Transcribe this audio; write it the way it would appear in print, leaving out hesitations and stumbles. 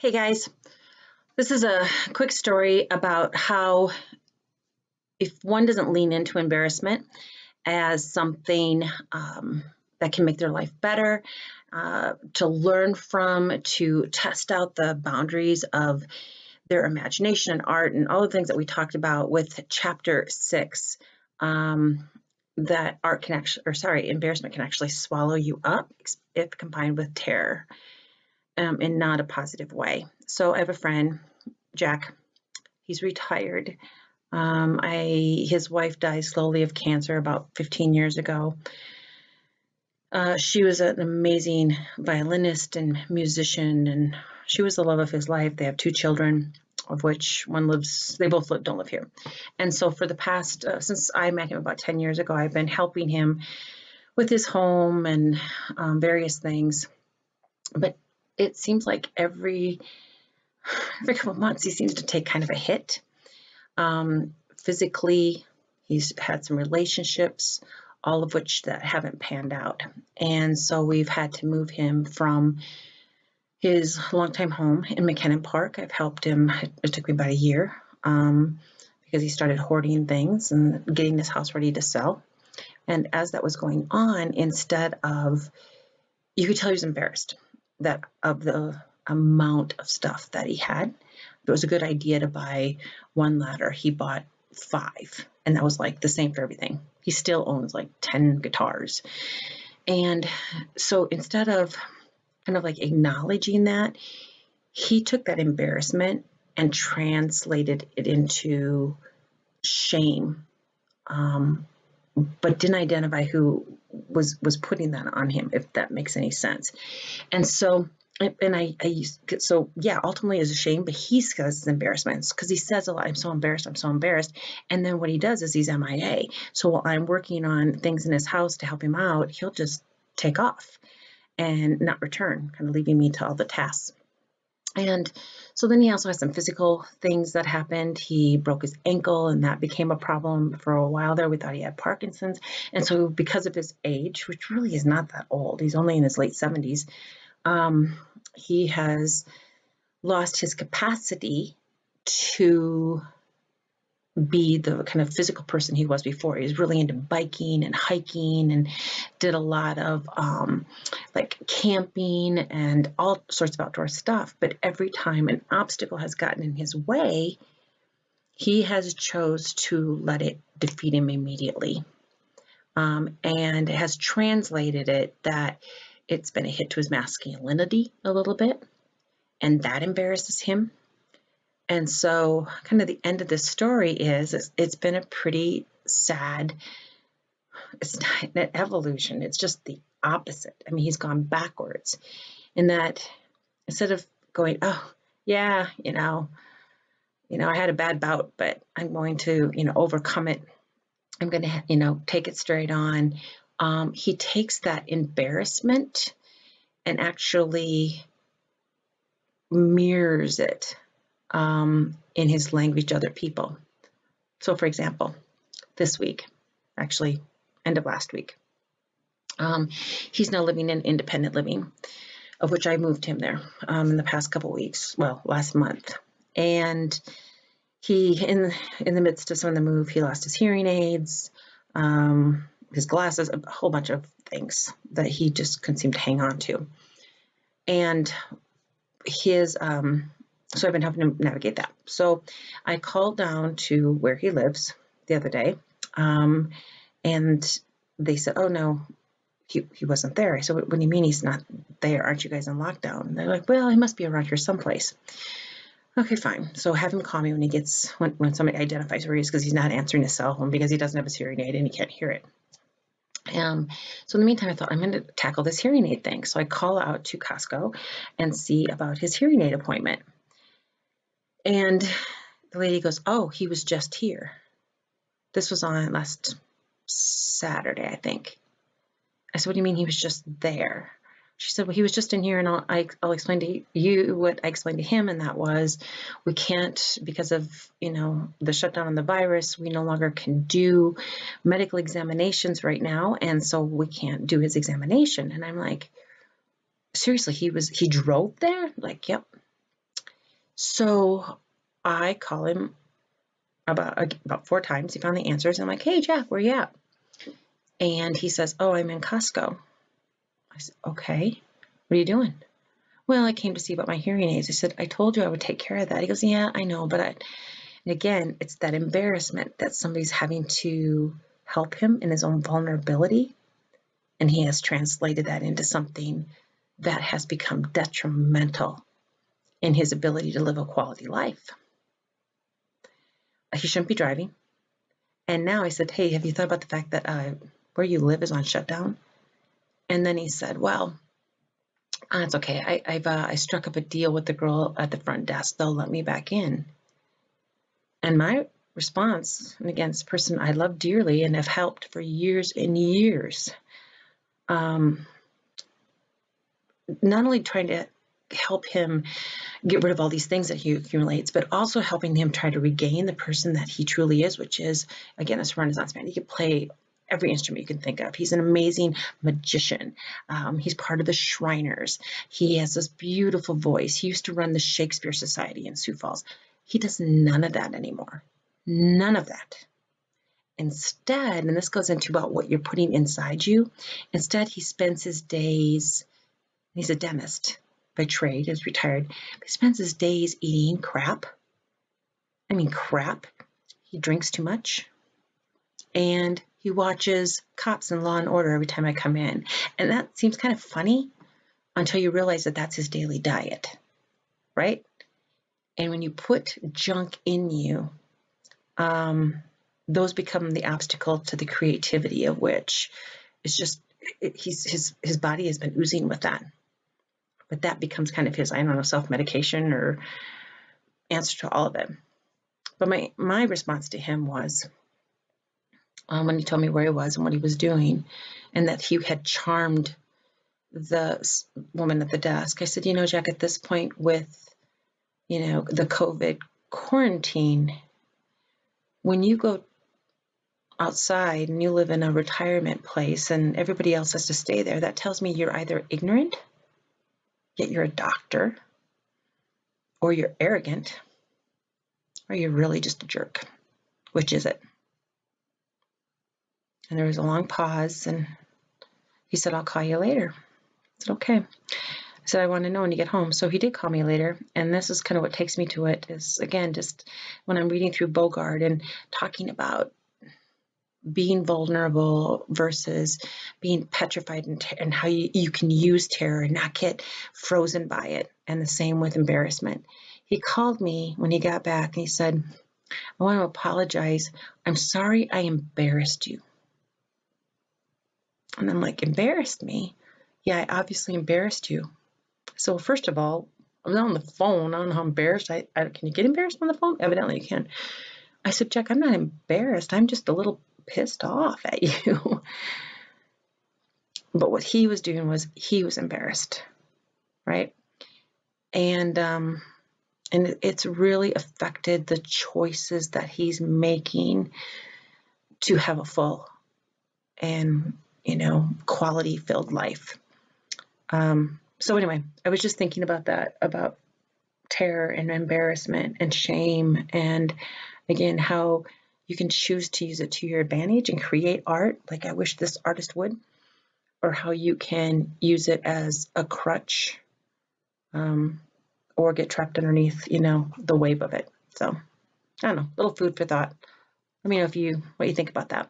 Hey guys, this is a quick story about how if one doesn't lean into embarrassment as something that can make their life better, to learn from, to test out the boundaries of their imagination and art and all the things that we talked about with chapter 6, that art can actually, or sorry, embarrassment can actually swallow you up if combined with terror, in not a positive way. So I have a friend, Jack. He's retired. His wife died slowly of cancer about 15 years ago. She was an amazing violinist and musician, and she was the love of his life. They have 2 children, of which one lives, they both don't live here. And so for the past, since I met him about 10 years ago, I've been helping him with his home and various things. But it seems like every couple of months he seems to take kind of a hit. Physically, he's had some relationships, all of which that haven't panned out. And so we've had to move him from his longtime home in McKinnon Park. I've helped him. It took me about a year because he started hoarding things and getting his house ready to sell. And as that was going on, instead of, you could tell he was embarrassed that of the amount of stuff that he had. It was a good idea to buy 1 ladder. He bought 5, and that was like the same for everything. He still owns like 10 guitars. And so instead of kind of like acknowledging that, he took that embarrassment and translated it into shame, but didn't identify who was putting that on him, if that makes any sense. And so ultimately it's a shame, but he says it's embarrassment because he says a lot, I'm so embarrassed. And then what he does is he's MIA. So while I'm working on things in his house to help him out, he'll just take off and not return, kind of leaving me to all the tasks. And so then he also has some physical things that happened. He broke his ankle, and that became a problem for a while there. We thought he had Parkinson's. And so because of his age, which really is not that old, he's only in his late 70s, he has lost his capacity to be the kind of physical person he was before. He was really into biking and hiking and did a lot of like camping and all sorts of outdoor stuff. But every time an obstacle has gotten in his way, he has chose to let it defeat him immediately, and has translated it that it's been a hit to his masculinity a little bit, and that embarrasses him. And so kind of the end of this story is it's been a pretty sad, it's not an evolution, it's just the opposite. I mean, he's gone backwards in that instead of going, oh, yeah, I had a bad bout, but I'm going to, overcome it. I'm going to, take it straight on. He takes that embarrassment and actually mirrors it in his language to other people. So for example, this week, actually end of last week, he's now living in independent living, of which I moved him there in the past couple weeks, last month. And he, in the midst of some of the move, he lost his hearing aids, his glasses, a whole bunch of things that he just couldn't seem to hang on to. And his, so I've been helping him navigate that. So I called down to where he lives the other day, and they said, oh no, he wasn't there. I said, what do you mean he's not there? Aren't you guys in lockdown? And they're like, well, he must be around here someplace. Okay, fine. So have him call me when somebody identifies where he is, because he's not answering his cell phone because he doesn't have his hearing aid and he can't hear it. So in the meantime, I thought I'm going to tackle this hearing aid thing. So I call out to Costco and see about his hearing aid appointment. And the lady goes, oh, he was just here. This was on last Saturday, I think. I said, what do you mean he was just there? She said, well, he was just in here, and I'll explain to you what I explained to him, and that was we can't, because of, the shutdown on the virus, we no longer can do medical examinations right now, and so we can't do his examination. And I'm like, seriously, he drove there? Like, yep. So I call him about 4 times. He found the answers. I'm like, hey, Jack, where you at? And he says, oh, I'm in Costco. I said, okay, what are you doing? Well, I came to see about my hearing aids. I said, I told you I would take care of that. He goes, yeah, I know. And again, it's that embarrassment that somebody's having to help him in his own vulnerability. And he has translated that into something that has become detrimental in his ability to live a quality life. He shouldn't be driving. And now I said, hey, have you thought about the fact that where you live is on shutdown? And then he said, well, it's okay. I struck up a deal with the girl at the front desk. They'll let me back in. And my response, and again, it's a person I love dearly and have helped for years and years, not only trying to help him get rid of all these things that he accumulates, but also helping him try to regain the person that he truly is, which is, again, this Renaissance man. He can play every instrument you can think of. He's an amazing magician. He's part of the Shriners. He has this beautiful voice. He used to run the Shakespeare Society in Sioux Falls. He does none of that anymore. None of that. Instead, and this goes into about what you're putting inside you, instead he spends his days, he's a dentist by trade, is retired, but he spends his days eating crap. I mean crap. He drinks too much. And he watches Cops and Law and Order every time I come in. And that seems kind of funny until you realize that that's his daily diet, right? And when you put junk in you, those become the obstacle to the creativity of which is just, his body has been oozing with that. But that becomes kind of his, I don't know, self-medication or answer to all of it. But my response to him was, when he told me where he was and what he was doing, and that he had charmed the woman at the desk, I said, Jack, at this point with, the COVID quarantine, when you go outside and you live in a retirement place and everybody else has to stay there, that tells me you're either ignorant, yet you're a doctor, or you're arrogant, or you're really just a jerk. Which is it? And there was a long pause, and he said, I'll call you later. I said, okay. I said, I want to know when you get home. So he did call me later, and this is kind of what takes me to it, is, again, just when I'm reading through Bogart and talking about being vulnerable versus being petrified, and how you can use terror and not get frozen by it. And the same with embarrassment. He called me when he got back, and he said, I want to apologize. I'm sorry I embarrassed you. And I'm like, embarrassed me? Yeah, I obviously embarrassed you. So first of all, I'm not on the phone. I don't know how embarrassed can you get embarrassed on the phone? Evidently you can. I said, Jack, I'm not embarrassed. I'm just a little pissed off at you. But what he was doing was he was embarrassed, right? And it's really affected the choices that he's making to have a full and, quality filled life. So anyway, I was just thinking about that, about terror and embarrassment and shame, and again, how you can choose to use it to your advantage and create art, like I wish this artist would, or how you can use it as a crutch, or get trapped underneath, the wave of it. So I don't know, little food for thought. Let me know what you think about that.